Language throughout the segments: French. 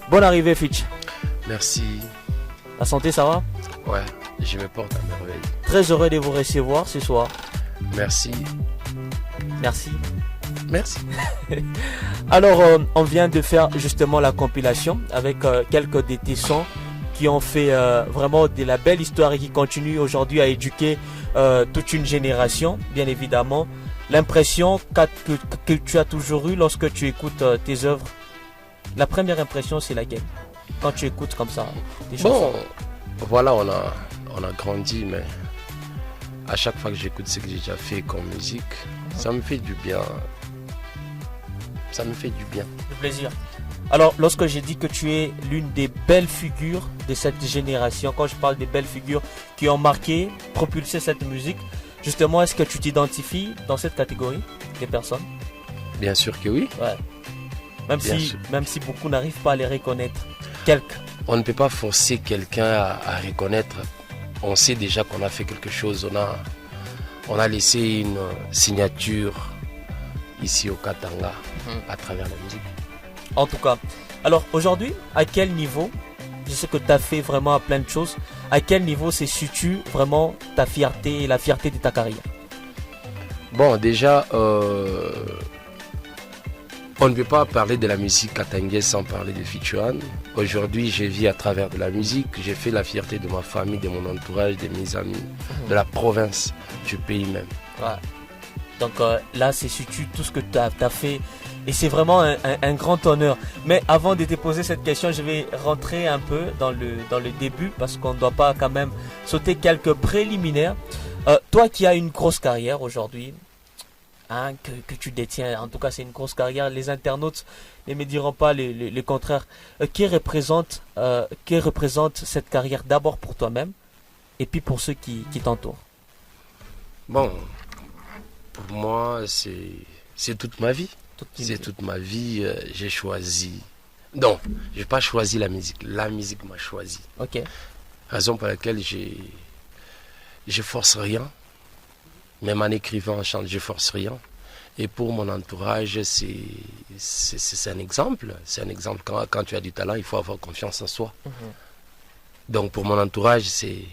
Bonne arrivée, Fitch. Merci. La santé, ça va? Ouais, je me porte à merveille. Très heureux de vous recevoir ce soir. Merci. Merci. Merci. Alors, on vient de faire justement la compilation avec quelques de tes sons qui ont fait vraiment de la belle histoire et qui continuent aujourd'hui à éduquer toute une génération, bien évidemment. L'impression que tu as toujours eue lorsque tu écoutes tes œuvres, la première impression, c'est laquelle? Quand tu écoutes comme ça tes chansons. Voilà, on a grandi, mais à chaque fois que j'écoute ce que j'ai déjà fait comme musique, ça me fait du bien. Ça me fait du bien. Du plaisir. Alors, lorsque j'ai dit que tu es l'une des belles figures de cette génération, quand je parle des belles figures qui ont marqué, propulsé cette musique, justement, est-ce que tu t'identifies dans cette catégorie des personnes? Bien sûr que oui. Ouais. Même si beaucoup n'arrivent pas à les reconnaître. Quelques. On ne peut pas forcer quelqu'un à reconnaître. On sait déjà qu'on a fait quelque chose. On a laissé une signature ici au Katanga à travers la musique. En tout cas. Alors aujourd'hui, à quel niveau, je sais que tu as fait vraiment plein de choses, à quel niveau se situe vraiment ta fierté et la fierté de ta carrière? Bon, déjà, on ne peut pas parler de la musique katangaise sans parler de Fitch One. Aujourd'hui, je vis à travers de la musique. J'ai fait la fierté de ma famille, de mon entourage, de mes amis, de la province, du pays même. Ouais. Donc là, c'est situe tout ce que tu as fait. Et c'est vraiment un grand honneur. Mais avant de te poser cette question, je vais rentrer un peu dans le début parce qu'on ne doit pas quand même sauter quelques préliminaires. Toi qui as une grosse carrière aujourd'hui, hein, que tu détiens, en tout cas c'est une grosse carrière, les internautes ne me diront pas le contraire. Qui représente cette carrière d'abord pour toi-même et puis pour ceux qui t'entourent? Bon, pour moi c'est toute ma vie. C'est toute ma vie, j'ai choisi. Non, je n'ai pas choisi la musique. La musique m'a choisi. Ok. Raison pour laquelle je force rien. Même en écrivant, en chantant, je force rien. Et pour mon entourage, c'est un exemple. C'est un exemple. Quand tu as du talent, il faut avoir confiance en soi. Donc pour mon entourage, c'est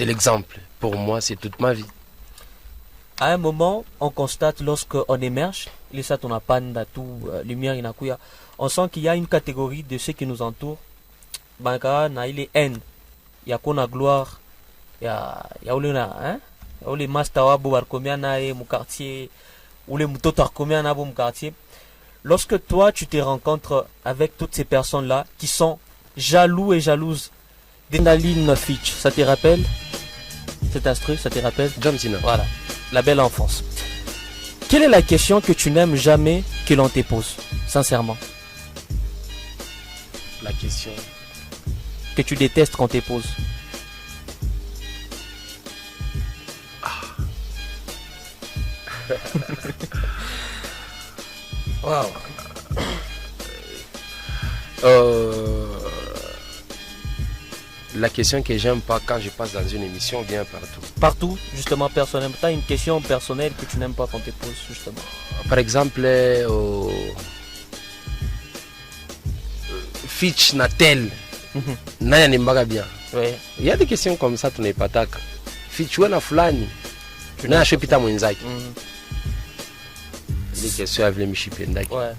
l'exemple. Pour moi, c'est toute ma vie. À un moment, on constate lorsqu'on émerge, on sent qu'il y a une catégorie de ceux qui nous entourent. Il est haine, il y a qu'on a gloire, il y a les masters mon quartier, ou les mon quartier. Lorsque toi tu te rencontres avec toutes ces personnes-là qui sont jaloux et jalouses d'Adrénaline Fitch, ça te rappelle cet instru, ça te rappelle John Cena. Voilà. La belle enfance. Quelle est la question que tu n'aimes jamais que l'on te pose, sincèrement? La question que tu détestes qu'on te pose. Wow. La question que j'aime pas quand je passe dans une émission vient partout. Partout, justement, personnellement. Tu as une question personnelle que tu n'aimes pas qu'on te pose, justement. Par exemple, Fitch Natel. Naya n'imbaga bien. Oui. Il y a des questions comme ça, tu n'es pas tac. Fitch wana fulani. Tu n'as pas pita mwenzaki. Des questions avec les michipendaki. Ouais.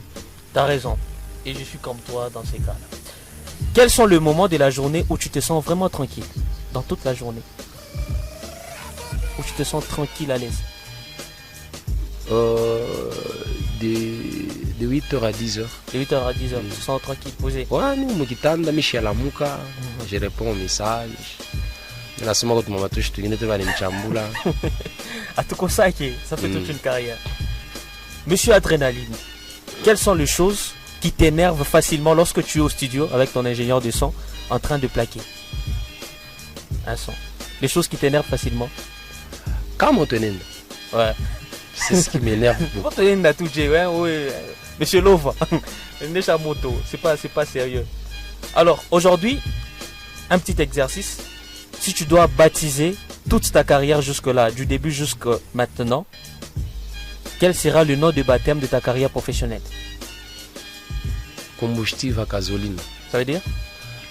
Tu as raison. Et je suis comme toi dans ces cas-là. Quels sont les moments de la journée où tu te sens vraiment tranquille? Dans toute la journée. Où tu te sens tranquille, à l'aise? De 8h à 10h. De 8h à 10h, tu te sens tranquille, posé. Ouais, nous, Mukitanda, Michelamuka, je réponds aux messages. La semaine où tu m'as touché, tu vas aller me chambula. À tout ça, ça fait toute une carrière. Monsieur Adrénaline, quelles sont les choses qui t'énervent facilement lorsque tu es au studio avec ton ingénieur de son en train de plaquer un son? Les choses qui t'énervent facilement. Quand on tenait. Ouais. C'est ce qui m'énerve beaucoup. Monsieur Lova, c'est pas sérieux. Alors aujourd'hui, un petit exercice. Si tu dois baptiser toute ta carrière jusque-là, du début jusqu'à maintenant, quel sera le nom de baptême de ta carrière professionnelle? combustível à gasoline. Ça veut dire?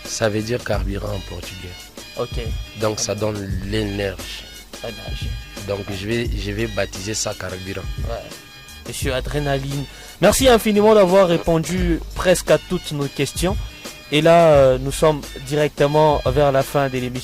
Ça veut dire carburant en portugais. Ok. Donc ça donne l'énergie. Énergie. Donc je vais baptiser ça carburant. Ouais. Monsieur Adrénaline, merci infiniment d'avoir répondu presque à toutes nos questions. Et là, nous sommes directement vers la fin de l'émission.